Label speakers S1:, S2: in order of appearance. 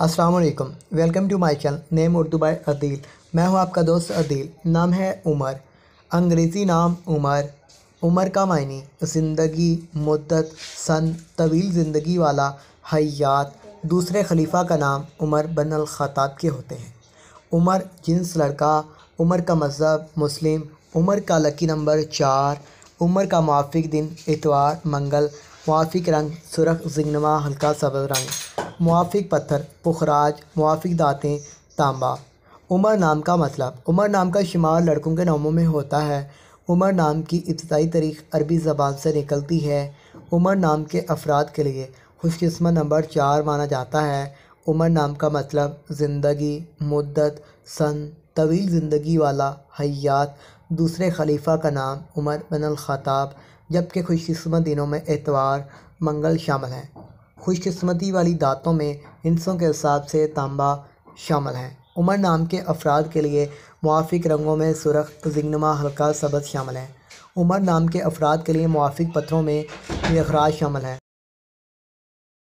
S1: السلام علیکم، welcome to my channel name Urdu by Adeel. میں ہوں آپ کا دوست عدیل۔ نام ہے عمر، انگریزی نام عمر۔ عمر کا معنی زندگی، مدت، سن، طویل زندگی والا، حیات۔ دوسرے خلیفہ کا نام عمر بن الخطاب کے ہوتے ہیں۔ عمر جنس لڑکا، عمر کا مذہب مسلم، عمر کا لکی نمبر 4، عمر کا موافق دن اتوار منگل، موافق رنگ سرخ زگنما ہلکا سبز رنگ، موافق پتھر پخراج، موافق دھاتیں تانبا۔ عمر نام کا مطلب، عمر نام کا شمار لڑکوں کے ناموں میں ہوتا ہے۔ عمر نام کی ابتدائی تاریخ عربی زبان سے نکلتی ہے۔ عمر نام کے افراد کے لیے خوش قسمت نمبر 4 مانا جاتا ہے۔ عمر نام کا مطلب زندگی، مدت، سن، طویل زندگی والا، حیات۔ دوسرے خلیفہ کا نام عمر بن الخطاب، جبکہ خوش قسمت دنوں میں اتوار منگل شامل ہیں۔ خوش قسمتی والی دھاتوں میں ہندسوں کے حساب سے تانبا شامل ہیں۔ عمر نام کے افراد کے لیے موافق رنگوں میں سرخ زگنما ہلکا سبز شامل ہیں۔ عمر نام کے افراد کے لیے موافق پتھروں میں یخراج شامل ہے۔